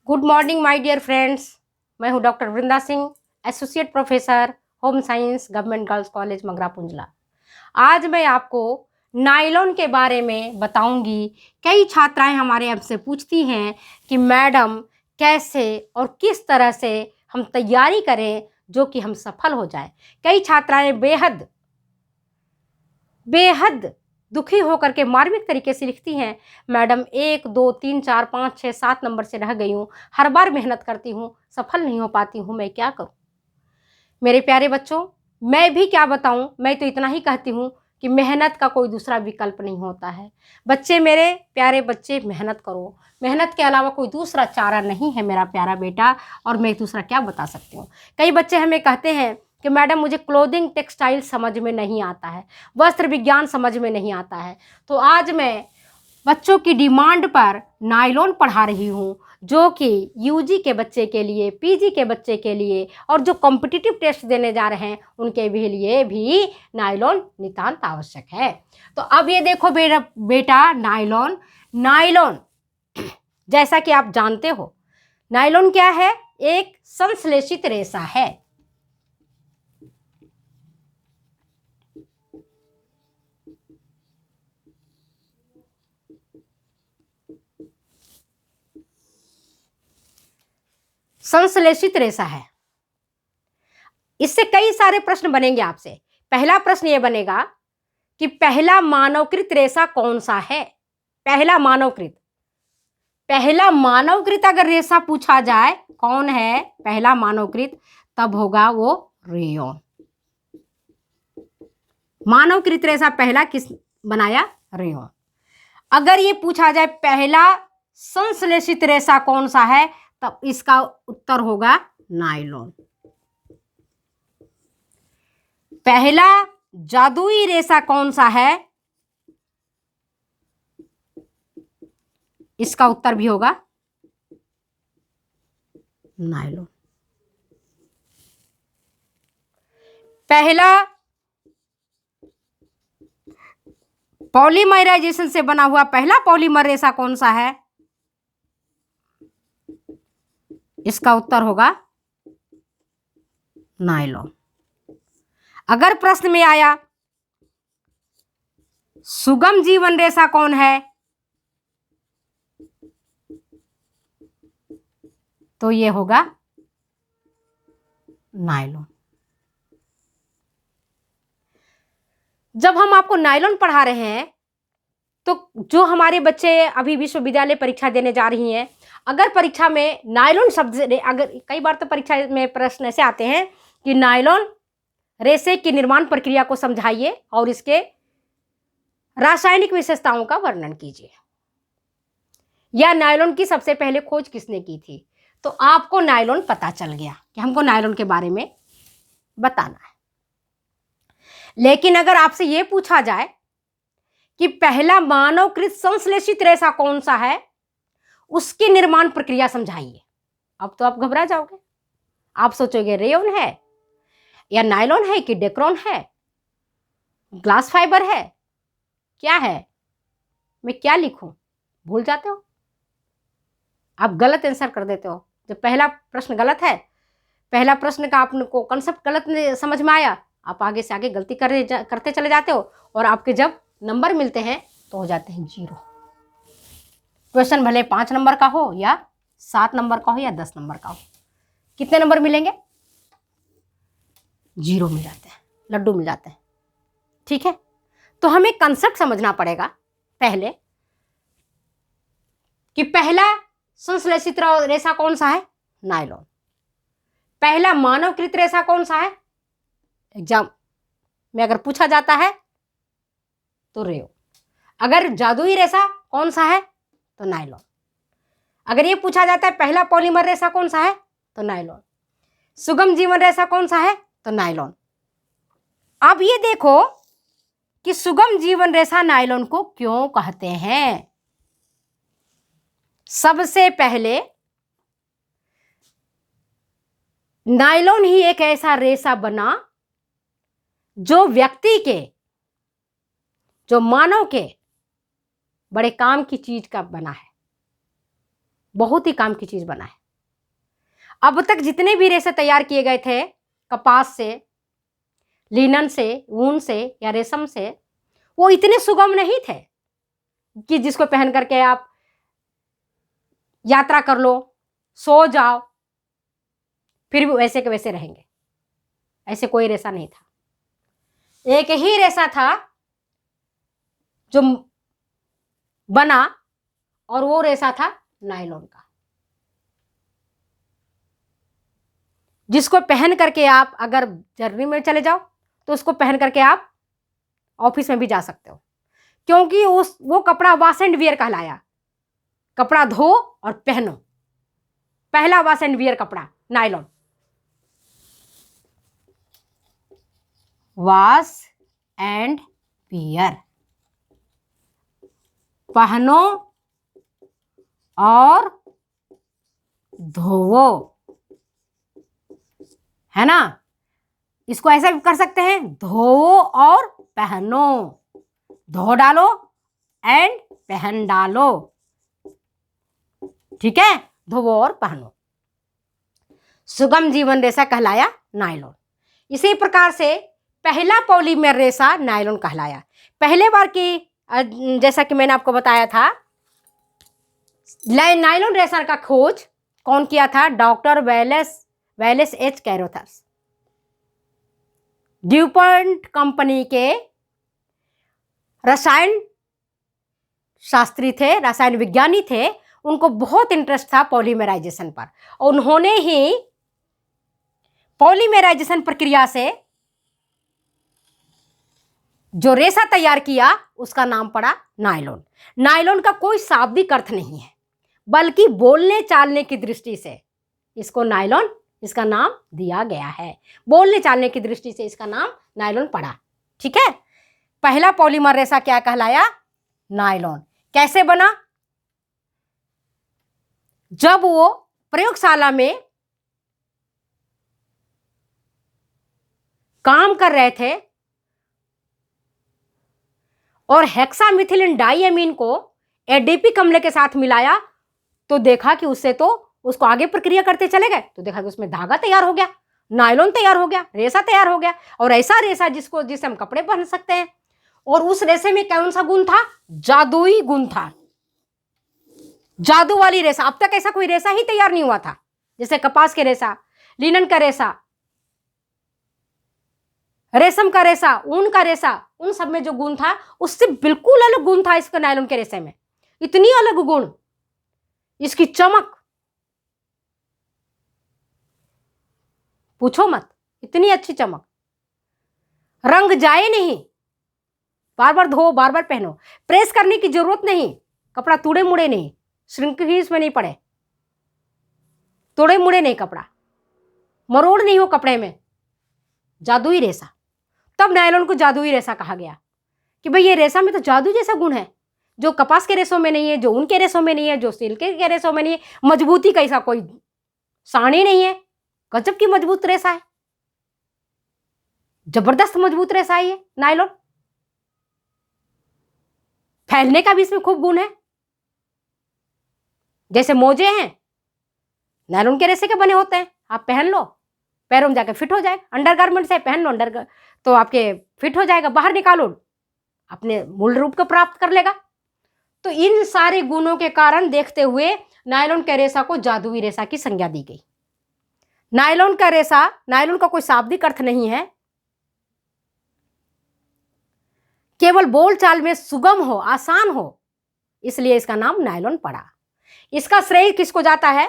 Good morning my dear friends. मैं हूं doctor Vrinda Singh, associate professor home science, government girls college Magra Punjla. आज मैं आपको नायलॉन के बारे में बताऊंगी। कई छात्राएं हमारे हमसे पूछती हैं कि मैडम कैसे और किस तरह से हम तैयारी करें जो कि हम सफल हो जाए। कई छात्राएं बेहद बेहद दुखी होकर के मार्मिक तरीके से लिखती हैं, मैडम 1 2 3 4 5 6 7 नंबर से रह गई हूँ, हर बार मेहनत करती हूँ, सफल नहीं हो पाती हूँ, मैं क्या करूँ। मेरे प्यारे बच्चों, मैं भी क्या बताऊँ, मैं तो इतना ही कहती हूँ कि मेहनत का कोई दूसरा विकल्प नहीं होता है। बच्चे, मेरे प्यारे बच्चे, मेहनत करो। मेहनत के अलावा कोई दूसरा चारा नहीं है मेरा प्यारा बेटा। और मैं दूसरा क्या बता सकती हूँ। कई बच्चे हमें कहते हैं कि मैडम मुझे क्लोथिंग टेक्सटाइल समझ में नहीं आता है, वस्त्र विज्ञान समझ में नहीं आता है। तो आज मैं बच्चों की डिमांड पर नायलॉन पढ़ा रही हूँ, जो कि यूजी के बच्चे के लिए, पीजी के बच्चे के लिए और जो कॉम्पिटिटिव टेस्ट देने जा रहे हैं उनके भी लिए भी नायलॉन नितांत आवश्यक है। तो अब ये देखो बेटा नायलॉन नायलॉन जैसा कि आप जानते हो, नायलॉन क्या है? एक संश्लेषित रेशा है। संश्लेषित रेशा है। इससे कई सारे प्रश्न बनेंगे आपसे। पहला प्रश्न ये बनेगा कि पहला मानवकृत रेशा कौन सा है। पहला मानवकृत अगर रेशा पूछा जाए कौन है पहला मानवकृत, तब होगा वो रेयॉन। मानवकृत रेशा पहला किस बनाया? रेयॉन। अगर ये पूछा जाए पहला संश्लेषित रेशा कौन सा है, तब इसका उत्तर होगा नायलॉन। पहला जादुई रेशा कौन सा है? इसका उत्तर भी होगा नायलॉन। पहला पॉलीमराइजेशन से बना हुआ पहला पॉलीमर रेशा कौन सा है? इसका उत्तर होगा नायलॉन। अगर प्रश्न में आया सुगम जीवन रेशा कौन है, तो ये होगा नायलॉन। जब हम आपको नायलॉन पढ़ा रहे हैं तो जो हमारे बच्चे अभी विश्वविद्यालय परीक्षा देने जा रही हैं, अगर परीक्षा में नायलॉन शब्द, अगर कई बार तो परीक्षा में प्रश्न ऐसे आते हैं कि नायलॉन रेशे की निर्माण प्रक्रिया को समझाइए और इसके रासायनिक विशेषताओं का वर्णन कीजिए, या नायलॉन की सबसे पहले खोज किसने की थी, तो आपको नायलॉन पता चल गया कि हमको नायलॉन के बारे में बताना है। लेकिन अगर आपसे यह पूछा जाए कि पहला मानवकृत संश्लेषित रेशा कौन सा है, उसकी निर्माण प्रक्रिया समझाइए, अब तो आप घबरा जाओगे। आप सोचोगे रेयॉन है या नायलॉन है कि डेक्रोन है, ग्लास फाइबर है, क्या है, मैं क्या लिखूं, भूल जाते हो। आप गलत आंसर कर देते हो। जब पहला प्रश्न गलत है, पहला प्रश्न का आपको कॉन्सेप्ट गलत समझ में आया, आप आगे से आगे गलती करते चले जाते हो और आपके जब नंबर मिलते हैं तो हो जाते हैं 0। क्वेश्चन भले 5 नंबर का हो या 7 नंबर का हो या 10 नंबर का हो, कितने नंबर मिलेंगे? 0 मिल जाते हैं, लड्डू मिल जाते हैं। ठीक है, तो हमें कंसेप्ट समझना पड़ेगा पहले कि पहला संश्लेषित रेशा कौन सा है? नायलॉन। पहला मानवकृत रेशा कौन सा है? एग्जाम में अगर पूछा जाता है तो रेयो। अगर जादुई रेशा कौन सा है, तो नायलॉन। अगर ये पूछा जाता है पहला पॉलीमर रेशा कौन सा है, तो नायलॉन। सुगम जीवन रेशा कौन सा है, तो नायलॉन। अब ये देखो कि सुगम जीवन रेशा नायलॉन को क्यों कहते हैं। सबसे पहले नायलॉन ही एक ऐसा रेशा बना जो व्यक्ति के, जो मानव के बड़े काम की चीज का बना है। बहुत ही काम की चीज बना है। अब तक जितने भी रेशे तैयार किए गए थे कपास से, लिनन से, ऊन से या रेशम से, वो इतने सुगम नहीं थे कि जिसको पहन करके आप यात्रा कर लो, सो जाओ, फिर भी वैसे के वैसे रहेंगे। ऐसे कोई रेशा नहीं था। एक ही रेशा था जो बना, और वो रेशा था नायलॉन का, जिसको पहन करके आप अगर जर्नी में चले जाओ तो उसको पहन करके आप ऑफिस में भी जा सकते हो, क्योंकि वो कपड़ा वॉश एंड वियर कहलाया। कपड़ा धो और पहनो, पहला वॉश एंड वियर कपड़ा नायलॉन। वॉश एंड वियर, पहनो और धोवो, है ना। इसको ऐसे भी कर सकते हैं, धोवो और पहनो, धो डालो एंड पहन डालो, ठीक है, धोवो और पहनो। सुगम जीवन रेशा कहलाया नायलॉन। इसी प्रकार से पहला पॉलीमर रेशा नायलॉन कहलाया। पहले बार की जैसा कि मैंने आपको बताया था, नायलॉन रेशा का खोज कौन किया था? Doctor Wallace H Carothers, DuPont company के रसायन शास्त्री थे, रसायन विज्ञानी थे। उनको बहुत इंटरेस्ट था पॉलीमराइजेशन पर। उन्होंने ही पॉलीमराइजेशन प्रक्रिया से जो रेशा तैयार किया उसका नाम पड़ा नायलॉन। नायलॉन का कोई शाब्दिक अर्थ नहीं है, बल्कि बोलने चालने की दृष्टि से इसको नायलॉन, इसका नाम दिया गया है। बोलने चालने की दृष्टि से इसका नाम नायलॉन पड़ा, ठीक है। पहला पॉलीमर रेशा क्या कहलाया? नायलॉन। कैसे बना? जब वो प्रयोगशाला में काम कर रहे थे और हेक्सामिथिलिन डाइएमीन को एडीपी अम्ल के साथ मिलाया, तो देखा कि उससे तो उसको आगे प्रक्रिया करते चले गए तो देखा कि उसमें धागा तैयार हो गया, नायलॉन तैयार हो गया, रेशा तैयार हो गया। और ऐसा रेशा जिससे हम कपड़े पहन सकते हैं। और उस रेशे में कौन सा गुण था? जादुई गुण था, जादू वाली रेशा। अब तक ऐसा कोई रेशा ही तैयार नहीं हुआ था, जैसे कपास के रेशा, लिनन का रेशा, रेशम का रेशा, ऊन का रेशा, उन सब में जो गुण था उससे बिल्कुल अलग गुण था इसके नायलॉन के रेशे में। इतनी अलग गुण, इसकी चमक पूछो मत, इतनी अच्छी चमक, रंग जाए नहीं, बार बार धो बार बार पहनो, प्रेस करने की जरूरत नहीं, कपड़ा तुड़े मुड़े नहीं, श्रिंक ही इसमें नहीं पड़े, तुड़े मुड़े नहीं, कपड़ा मरोड़ नहीं हो कपड़े में। जादुई रेशा, तब नायलॉन को जादुई रेशा कहा गया कि भाई ये रेशा में तो जादू जैसा गुण है, जो कपास के रेशों में नहीं है, जो ऊन के रेशों में नहीं है, जो सिल्क के रेशों में नहीं है। मजबूती का ऐसा कोई सानी नहीं है, गजब की मजबूत रेशा है, जबरदस्त मजबूत रेशा है ये नायलॉन। फैलने का भी इसमें खूब गुण है। जैसे मोजे हैं नायलॉन के रेशे के बने होते हैं, आप पहन लो, पैरों में जाकर फिट हो जाएगा। अंडरगारमेंट से पहन लो, तो आपके फिट हो जाएगा, बाहर निकालो अपने मूल रूप को प्राप्त कर लेगा। तो इन सारे गुणों के कारण देखते हुए नायलॉन के रेशा को जादुई रेशा की संज्ञा दी गई। नायलॉन का रेशा, नायलॉन का कोई शाब्दिक अर्थ नहीं है, केवल बोलचाल में सुगम हो, आसान हो, इसलिए इसका नाम नायलॉन पड़ा। इसका श्रेय किसको जाता है?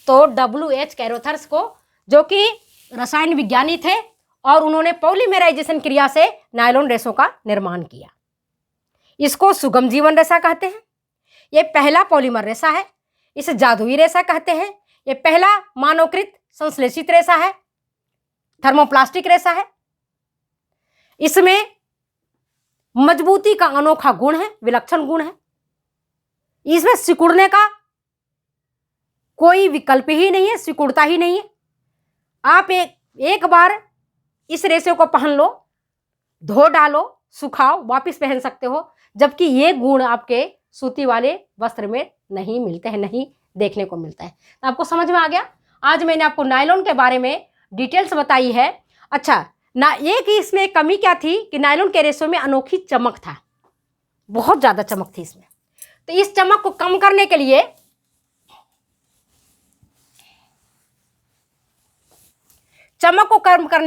तो WH कैरोथर्स को, जो कि रसायन विज्ञानी थे और उन्होंने पॉलीमराइजेशन क्रिया से नायलॉन रेशों का निर्माण किया। इसको सुगम जीवन रेशा कहते हैं। यह पहला पॉलीमर रेशा है। इसे जादुई रेशा कहते हैं। यह पहला मानवकृत संश्लेषित रेशा है, थर्मोप्लास्टिक रेशा है। इसमें मजबूती का अनोखा गुण है, विलक्षण गुण है। इसमें सिकुड़ने का कोई विकल्प ही नहीं है, सिकुड़ता ही नहीं है। आप एक बार इस रेशे को पहन लो, धो डालो, सुखाओ, वापस पहन सकते हो, जबकि ये गुण आपके सूती वाले वस्त्र में नहीं मिलते हैं, नहीं देखने को मिलता है। तो आपको समझ में आ गया। आज मैंने आपको नायलॉन के बारे में डिटेल्स बताई है। अच्छा ना, एक ही इसमें कमी क्या थी कि नायलॉन के रेशों में अनोखी चमक था, बहुत ज़्यादा चमक थी इसमें। तो इस चमक को कम करने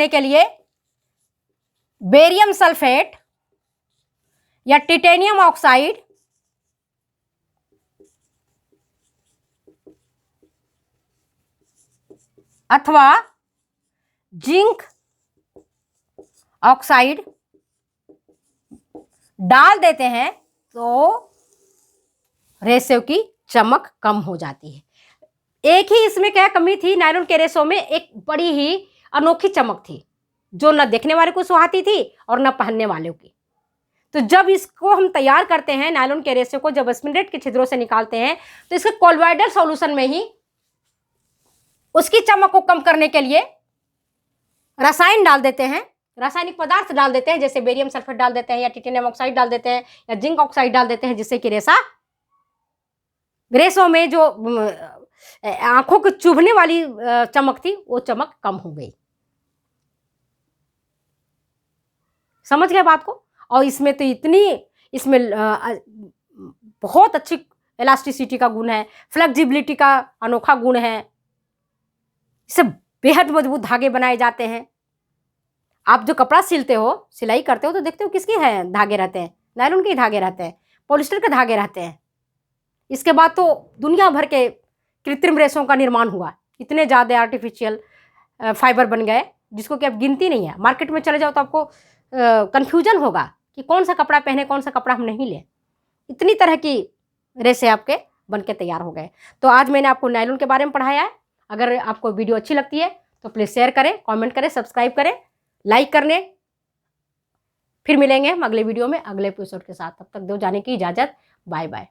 के लिए बेरियम सल्फेट या टिटेनियम ऑक्साइड अथवा जिंक ऑक्साइड डाल देते हैं तो रेशों की चमक कम हो जाती है। एक ही इसमें क्या कमी थी, नायलॉन के रेशों में एक बड़ी ही अनोखी चमक थी जो न देखने वाले को सुहाती थी और न पहनने वालों की। तो जब इसको हम तैयार करते हैं, नायलॉन के रेशे को जब स्पिंडल के छिद्रों से निकालते हैं, तो इसके कोलॉइडल सॉल्यूशन में ही उसकी चमक को कम करने के लिए रसायन डाल देते हैं, रासायनिक पदार्थ डाल देते हैं, जैसे बेरियम सल्फेट डाल देते हैं या टिटेनियम ऑक्साइड डाल देते हैं या जिंक ऑक्साइड डाल देते हैं, जिससे कि रेशों में जो आंखों को चुभने वाली चमक थी वो चमक कम हो गई। समझ गए बात को। और इसमें तो इसमें बहुत अच्छी इलास्टिसिटी का गुण है, फ्लेक्सिबिलिटी का अनोखा गुण है, इससे बेहद मजबूत धागे बनाए जाते हैं। आप जो कपड़ा सिलते हो, सिलाई करते हो, तो देखते हो किसके हैं धागे रहते हैं, नायलॉन के धागे रहते हैं, पॉलिस्टर के धागे रहते हैं। इसके बाद तो दुनिया भर के कृत्रिम रेशों का निर्माण हुआ, इतने ज़्यादा आर्टिफिशियल फाइबर बन गए जिसको कि अब गिनती नहीं है। मार्केट में चले जाओ तो आपको कन्फ्यूजन होगा कि कौन सा कपड़ा पहने, कौन सा कपड़ा हम नहीं लें। इतनी तरह की रेशे आपके बन के तैयार हो गए। तो आज मैंने आपको नायलॉन के बारे में पढ़ाया है। अगर आपको वीडियो अच्छी लगती है तो प्लीज़ शेयर करें, कमेंट करें, सब्सक्राइब करें, लाइक करने। फिर मिलेंगे हम अगले वीडियो में अगले एपिसोड के साथ। तब तक दो जाने की इजाज़त। Bye bye.